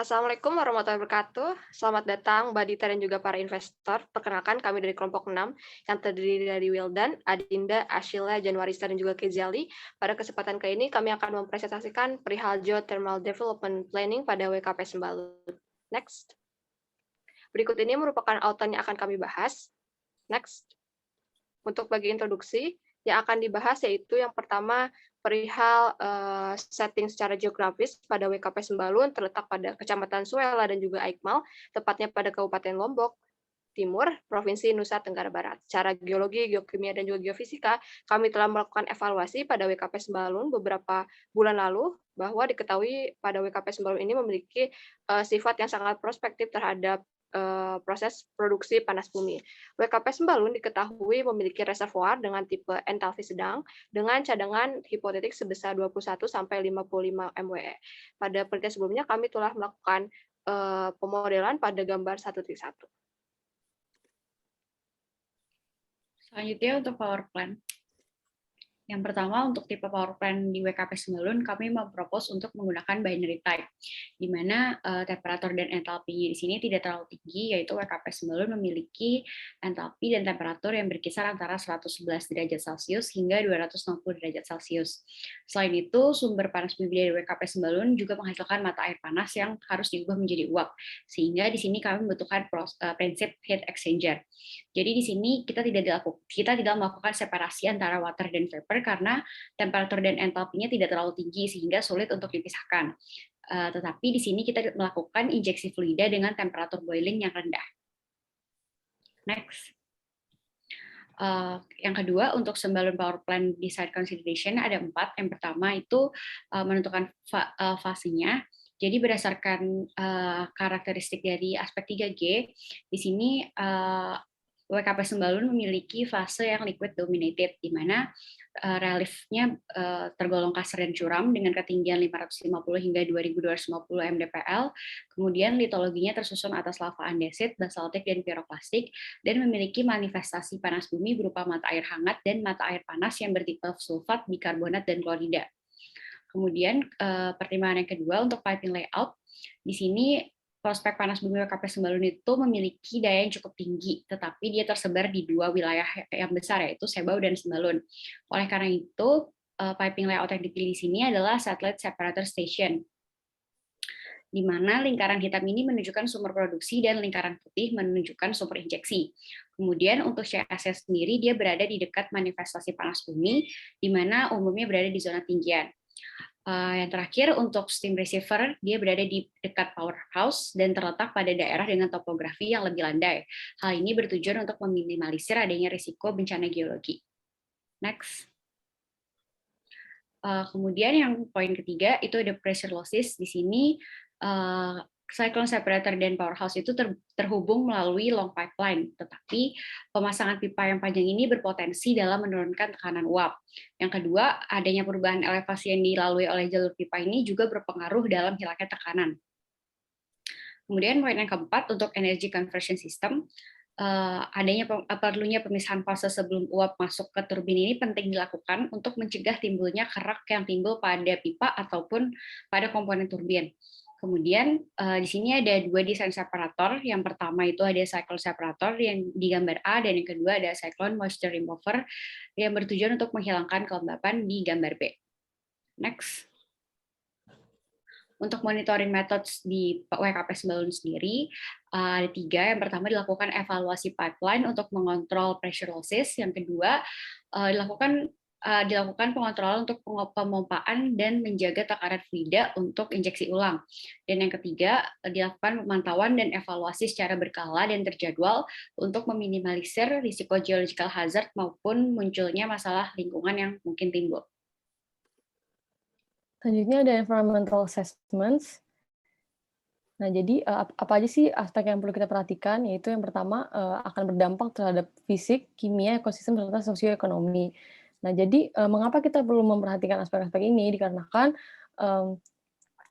Assalamualaikum warahmatullahi wabarakatuh. Selamat datang Mbak Dita dan juga para investor. Perkenalkan kami dari kelompok 6 yang terdiri dari Wildan, Adinda, Ashila, Januarista, dan juga Kezali. Pada kesempatan kali ini kami akan mempresentasikan perihal Geothermal Development Planning pada WKP Sembalut. Next. Berikut ini merupakan outline yang akan kami bahas. Next. Untuk bagi introduksi, yang akan dibahas yaitu yang pertama perihal setting secara geografis pada WKP Sembalun terletak pada Kecamatan Suela dan juga Aikmal, tepatnya pada Kabupaten Lombok Timur, Provinsi Nusa Tenggara Barat. Secara geologi, geokimia, dan juga geofisika, kami telah melakukan evaluasi pada WKP Sembalun beberapa bulan lalu, bahwa diketahui pada WKP Sembalun ini memiliki sifat yang sangat prospektif terhadap proses produksi panas bumi. WKP Sembalun diketahui memiliki reservoir dengan tipe entalpi sedang dengan cadangan hipotetik sebesar 21 sampai 55 MWE. Pada penelitian sebelumnya kami telah melakukan pemodelan pada gambar 1.1. Selanjutnya untuk power plant. Yang pertama, untuk tipe power plant di WKP Sembalun, kami mempropos untuk menggunakan binary type, di mana temperatur dan entalpinya di sini tidak terlalu tinggi, yaitu WKP Sembalun memiliki entalpi dan temperatur yang berkisar antara 111 derajat Celcius hingga 260 derajat Celcius. Selain itu, sumber panas bumi dari WKP Sembalun juga menghasilkan mata air panas yang harus diubah menjadi uap, sehingga di sini kami membutuhkan prinsip heat exchanger. Jadi di sini kita tidak melakukan separasi antara water dan vapor karena temperatur dan entalpinya tidak terlalu tinggi sehingga sulit untuk dipisahkan. Tetapi di sini kita melakukan injeksi fluida dengan temperatur boiling yang rendah. Next. Yang kedua, untuk Sembalun Power Plant di site consideration ada 4. Yang pertama itu menentukan fasenya. Jadi berdasarkan karakteristik dari aspek 3G, di sini WKP Sembalun memiliki fase yang liquid dominated, di mana reliefnya tergolong kasar dan curam dengan ketinggian 550 hingga 2250 mdpl. Kemudian litologinya tersusun atas lava andesit, basaltik, dan piroklastik, dan memiliki manifestasi panas bumi berupa mata air hangat dan mata air panas yang bertipe sulfat, bikarbonat, dan klorida. Kemudian pertimbangan yang kedua untuk piping layout, di sini prospek panas bumi WKP Sembalun itu memiliki daya yang cukup tinggi, tetapi dia tersebar di 2 wilayah yang besar, yaitu Sebau dan Sembalun. Oleh karena itu, piping layout yang dipilih di sini adalah satellite separator station, di mana lingkaran hitam ini menunjukkan sumber produksi dan lingkaran putih menunjukkan sumber injeksi. Kemudian untuk CAC sendiri, dia berada di dekat manifestasi panas bumi, di mana umumnya berada di zona tinggian. Yang terakhir untuk steam receiver, dia berada di dekat powerhouse dan terletak pada daerah dengan topografi yang lebih landai. Hal ini bertujuan untuk meminimalisir adanya risiko bencana geologi. Next. Kemudian yang poin ketiga itu ada pressure losses. Di sini cyclone separator dan powerhouse itu terhubung melalui long pipeline, tetapi pemasangan pipa yang panjang ini berpotensi dalam menurunkan tekanan uap. Yang kedua, adanya perubahan elevasi yang dilalui oleh jalur pipa ini juga berpengaruh dalam hilangnya tekanan. Kemudian poin yang keempat untuk energy conversion system, perlunya pemisahan fase sebelum uap masuk ke turbin ini penting dilakukan untuk mencegah timbulnya kerak yang timbul pada pipa ataupun pada komponen turbin. Kemudian di sini ada 2 desain separator. Yang pertama itu ada cyclone separator yang di gambar A, dan yang kedua ada cyclone moisture remover yang bertujuan untuk menghilangkan kelembapan di gambar B. Next. Untuk monitoring methods di WKP Sembalun sendiri, ada 3. Yang pertama dilakukan evaluasi pipeline untuk mengontrol pressure losses. Yang kedua, dilakukan pengontrolan untuk pemompaan dan menjaga takaran fluida untuk injeksi ulang. Dan yang ketiga, dilakukan pemantauan dan evaluasi secara berkala dan terjadwal untuk meminimalisir risiko geological hazard maupun munculnya masalah lingkungan yang mungkin timbul. Selanjutnya ada environmental assessments. Nah, jadi apa aja sih aspek yang perlu kita perhatikan? Yaitu yang pertama akan berdampak terhadap fisik, kimia, ekosistem, serta sosioekonomi. Nah, jadi mengapa kita perlu memperhatikan aspek-aspek ini? Dikarenakan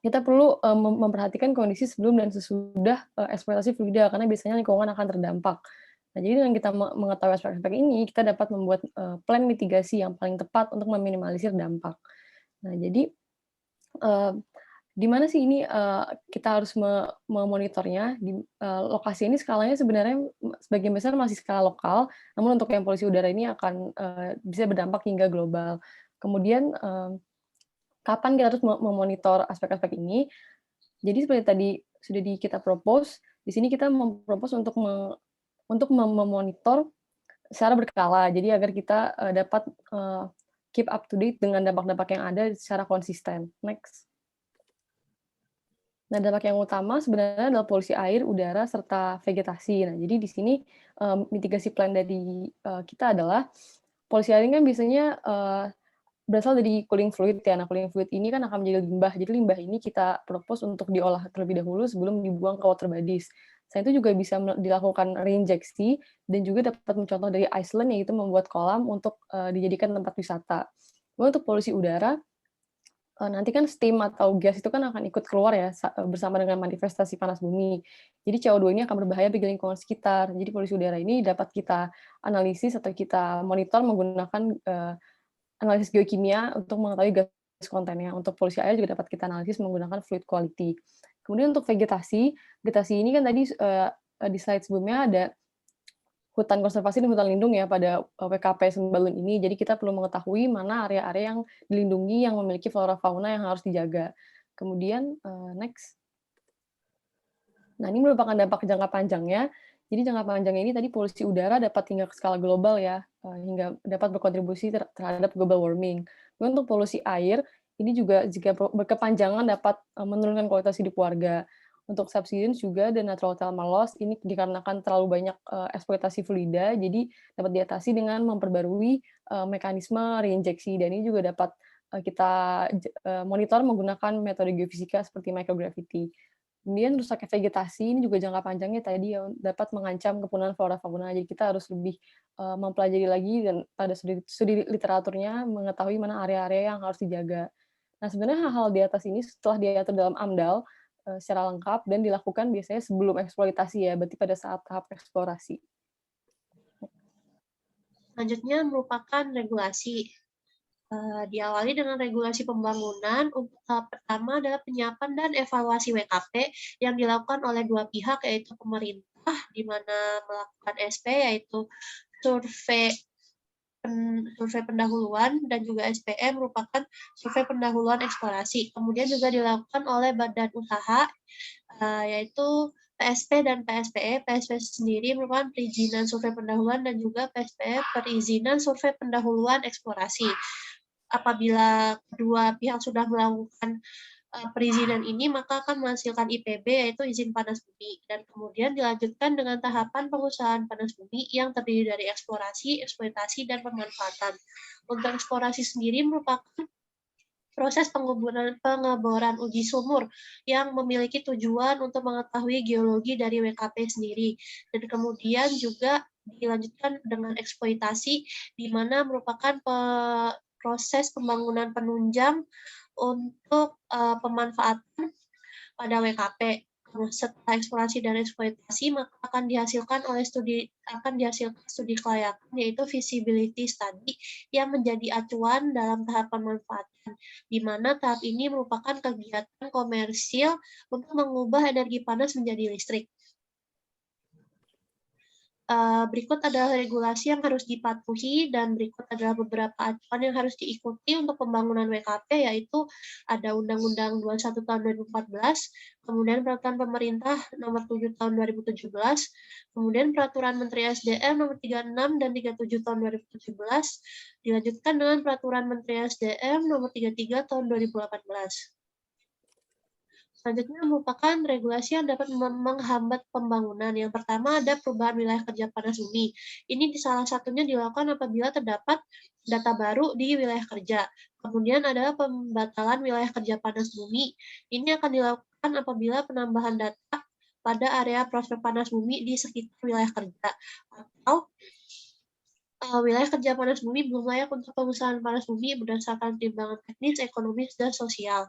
kita perlu memperhatikan kondisi sebelum dan sesudah eksploitasi fluida, karena biasanya lingkungan akan terdampak. Nah, jadi dengan kita mengetahui aspek-aspek ini, kita dapat membuat plan mitigasi yang paling tepat untuk meminimalisir dampak. Nah, jadi di mana sih ini kita harus memonitornya di lokasi ini skalanya sebenarnya sebagian besar masih skala lokal, namun untuk yang polusi udara ini akan bisa berdampak hingga global. Kemudian kapan kita harus memonitor aspek-aspek ini? Jadi seperti tadi sudah kita propose, di sini kita mempropose untuk memonitor secara berkala. Jadi agar kita dapat keep up to date dengan dampak-dampak yang ada secara konsisten. Next. Nah, dampak yang utama sebenarnya adalah polusi air, udara, serta vegetasi. Nah, jadi di sini mitigasi plan dari kita adalah polusi air ini kan biasanya berasal dari cooling fluid ya. Nah, cooling fluid ini kan akan menjadi limbah. Jadi limbah ini kita propose untuk diolah terlebih dahulu sebelum dibuang ke water bodies. Selain itu juga bisa dilakukan reinjeksi dan juga dapat mencontoh dari Iceland, yaitu membuat kolam untuk dijadikan tempat wisata. Kemudian untuk polusi udara, nanti kan steam atau gas itu kan akan ikut keluar ya bersama dengan manifestasi panas bumi. Jadi CO2 ini akan berbahaya bagi lingkungan sekitar. Jadi polusi udara ini dapat kita analisis atau kita monitor menggunakan analisis geokimia untuk mengetahui gas kontennya. Untuk polusi air juga dapat kita analisis menggunakan fluid quality. Kemudian untuk vegetasi ini kan tadi di slide sebelumnya ada hutan konservasi dan hutan lindung ya pada WKP Sembalun ini. Jadi kita perlu mengetahui mana area-area yang dilindungi yang memiliki flora fauna yang harus dijaga. Kemudian next. Nah, ini merupakan dampak jangka panjangnya. Jadi jangka panjangnya ini tadi polusi udara dapat hingga ke skala global ya, hingga dapat berkontribusi terhadap global warming. Kemudian untuk polusi air, ini juga jika berkepanjangan dapat menurunkan kualitas hidup warga. Untuk subsidence juga dan natural thermal loss ini dikarenakan terlalu banyak eksploitasi fluida, jadi dapat diatasi dengan memperbarui mekanisme reinjeksi, dan ini juga dapat kita monitor menggunakan metode geofisika seperti microgravity. Kemudian rusaknya vegetasi ini juga jangka panjangnya tadi ya dapat mengancam kepunahan flora fauna. Jadi kita harus lebih mempelajari lagi dan pada studi literaturnya mengetahui mana area-area yang harus dijaga. Nah, sebenarnya hal-hal di atas ini setelah diatur dalam AMDAL secara lengkap dan dilakukan biasanya sebelum eksploitasi ya, berarti pada saat tahap eksplorasi. Selanjutnya merupakan regulasi. Diawali dengan regulasi pembangunan. Untuk tahap pertama adalah penyiapan dan evaluasi WKP yang dilakukan oleh dua pihak, yaitu pemerintah, di mana melakukan SP, yaitu survei pendahuluan, dan juga SPE merupakan survei pendahuluan eksplorasi. Kemudian juga dilakukan oleh badan usaha, yaitu PSP dan PSPE. PSP sendiri merupakan perizinan survei pendahuluan dan juga PSPE perizinan survei pendahuluan eksplorasi. Apabila kedua pihak sudah melakukan perizinan ini, maka akan menghasilkan IPB, yaitu izin panas bumi, dan kemudian dilanjutkan dengan tahapan pengusahaan panas bumi yang terdiri dari eksplorasi, eksploitasi, dan pemanfaatan. Untuk eksplorasi sendiri merupakan proses pengeboran uji sumur yang memiliki tujuan untuk mengetahui geologi dari WKP sendiri, dan kemudian juga dilanjutkan dengan eksploitasi, di mana merupakan proses pembangunan penunjang untuk pemanfaatan pada WKP. Setelah eksplorasi dan eksploitasi, maka akan dihasilkan studi kelayakan, yaitu feasibility study, yang menjadi acuan dalam tahap pemanfaatan, di mana tahap ini merupakan kegiatan komersil untuk mengubah energi panas menjadi listrik. Berikut adalah regulasi yang harus dipatuhi, dan berikut adalah beberapa acuan yang harus diikuti untuk pembangunan WKP, yaitu ada Undang-Undang 21 tahun 2014, kemudian Peraturan Pemerintah Nomor 7 tahun 2017, kemudian Peraturan Menteri SDM Nomor 36 dan 37 tahun 2017, dilanjutkan dengan Peraturan Menteri SDM Nomor 33 tahun 2018. Selanjutnya merupakan regulasi yang dapat menghambat pembangunan. Yang pertama ada perubahan wilayah kerja panas bumi. Ini salah satunya dilakukan apabila terdapat data baru di wilayah kerja. Kemudian adalah pembatalan wilayah kerja panas bumi. Ini akan dilakukan apabila penambahan data pada area prospek panas bumi di sekitar wilayah kerja, atau wilayah kerja panas bumi belum layak untuk pengusahaan panas bumi berdasarkan pertimbangan teknis, ekonomis, dan sosial.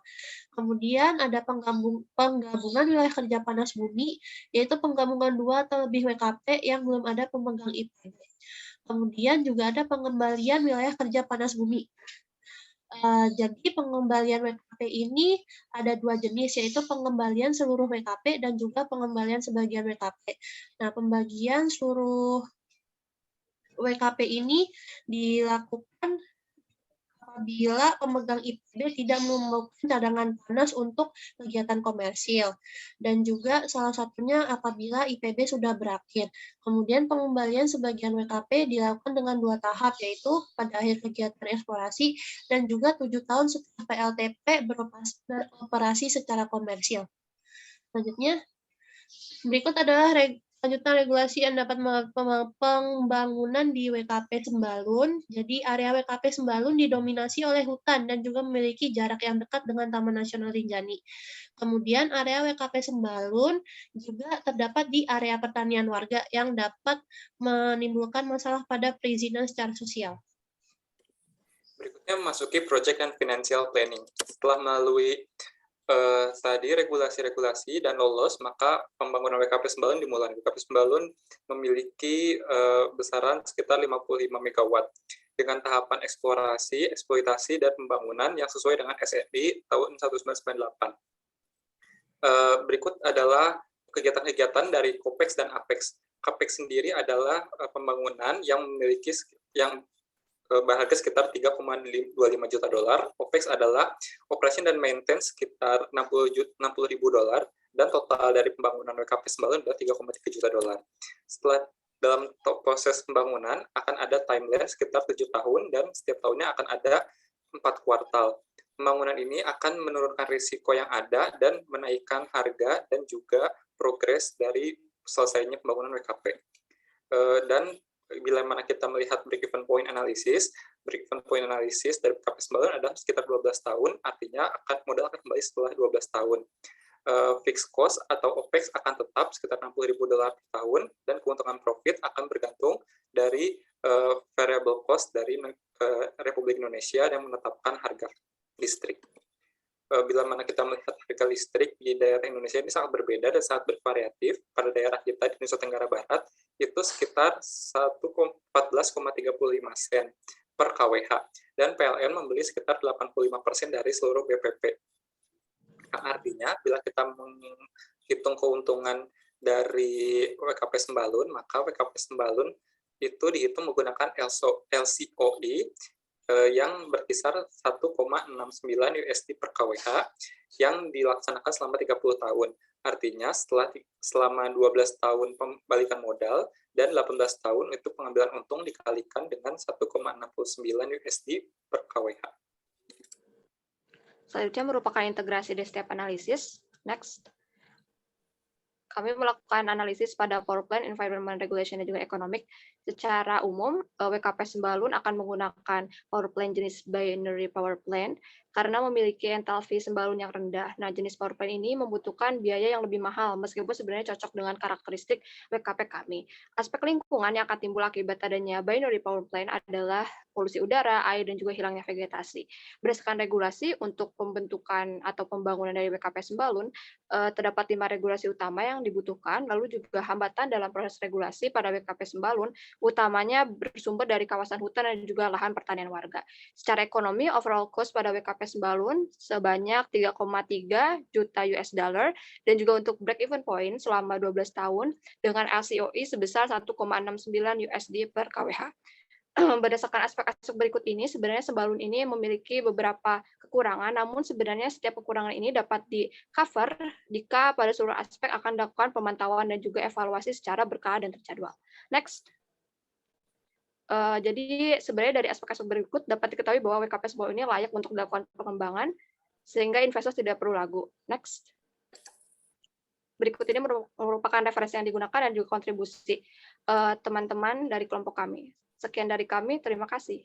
Kemudian ada penggabungan wilayah kerja panas bumi, yaitu penggabungan 2 atau lebih WKP yang belum ada pemegang IPB. Kemudian juga ada pengembalian wilayah kerja panas bumi. Jadi pengembalian WKP ini ada 2 jenis, yaitu pengembalian seluruh WKP dan juga pengembalian sebagian WKP. Nah, pembagian seluruh WKP ini dilakukan apabila pemegang IPB tidak memiliki cadangan panas untuk kegiatan komersil. Dan juga salah satunya apabila IPB sudah berakhir. Kemudian pengembalian sebagian WKP dilakukan dengan 2 tahap, yaitu pada akhir kegiatan eksplorasi dan juga 7 tahun setelah PLTP beroperasi secara komersil. Selanjutnya, berikut adalah lanjutan regulasi yang dapat pembangunan di WKP Sembalun. Jadi area WKP Sembalun didominasi oleh hutan dan juga memiliki jarak yang dekat dengan Taman Nasional Rinjani. Kemudian area WKP Sembalun juga terdapat di area pertanian warga yang dapat menimbulkan masalah pada perizinan secara sosial. Berikutnya memasuki project and financial planning. Setelah melalui tadi regulasi-regulasi dan lolos, maka pembangunan WKP Sembalun dimulai. WKP Sembalun memiliki besaran sekitar 55 MW dengan tahapan eksplorasi, eksploitasi, dan pembangunan yang sesuai dengan SNI tahun 1998. Berikut adalah kegiatan-kegiatan dari COPEX dan APEX. CAPEX sendiri adalah pembangunan yang memiliki berharga sekitar 3,25 juta dolar. OPEX adalah operation dan maintenance sekitar 60 ribu dolar, dan total dari pembangunan WKP Sembalun adalah 3,3 juta dolar. Setelah dalam proses pembangunan akan ada timeline sekitar 7 tahun, dan setiap tahunnya akan ada 4 kuartal. Pembangunan ini akan menurunkan risiko yang ada dan menaikkan harga dan juga progres dari selesainya pembangunan WKP. Dan bila mana kita melihat break-even point analysis dari WKP Sembalun adalah sekitar 12 tahun, artinya modal akan kembali setelah 12 tahun. Fixed cost atau OPEX akan tetap sekitar 60 ribu dolar per tahun, dan keuntungan profit akan bergantung dari variable cost dari Republik Indonesia yang menetapkan harga listrik. Bila mana kita melihat harga listrik di daerah Indonesia ini sangat berbeda dan sangat bervariatif. Pada daerah kita di Nusa Tenggara Barat itu sekitar 14,35 sen per kWh, dan PLN membeli sekitar 85% dari seluruh BPP. Artinya bila kita menghitung keuntungan dari WKP Sembalun, maka WKP Sembalun itu dihitung menggunakan LCOE yang berkisar 1,69 USD per kWh yang dilaksanakan selama 30 tahun. Artinya selama 12 tahun pembalikan modal dan 18 tahun itu pengambilan untung dikalikan dengan 1,69 USD per kWh. Selanjutnya merupakan integrasi dari setiap analisis. Next. Kami melakukan analisis pada power plant, environment regulation, dan juga economic. Secara umum, WKP Sembalun akan menggunakan power plant jenis binary power plant karena memiliki entalpi Sembalun yang rendah. Nah, jenis power plant ini membutuhkan biaya yang lebih mahal, meskipun sebenarnya cocok dengan karakteristik WKP kami. Aspek lingkungan yang akan timbul akibat adanya binary power plant adalah polusi udara, air, dan juga hilangnya vegetasi. Berdasarkan regulasi untuk pembentukan atau pembangunan dari WKP Sembalun, terdapat 5 regulasi utama yang dibutuhkan, lalu juga hambatan dalam proses regulasi pada WKP Sembalun, utamanya bersumber dari kawasan hutan dan juga lahan pertanian warga. Secara ekonomi, overall cost pada WKP Sembalun sebanyak 3,3 juta US dollar, dan juga untuk break-even point selama 12 tahun dengan LCOE sebesar 1,69 USD per kWh. Berdasarkan aspek-aspek berikut ini, sebenarnya Sembalun ini memiliki beberapa kekurangan, namun sebenarnya setiap kekurangan ini dapat di-cover jika pada seluruh aspek akan dilakukan pemantauan dan juga evaluasi secara berkala dan terjadwal. Next. Jadi sebenarnya dari aspek-aspek berikut dapat diketahui bahwa WKP Sembalun ini layak untuk dilakukan pengembangan, sehingga investor tidak perlu ragu. Next. Berikut ini merupakan referensi yang digunakan dan juga kontribusi teman-teman dari kelompok kami. Sekian dari kami, terima kasih.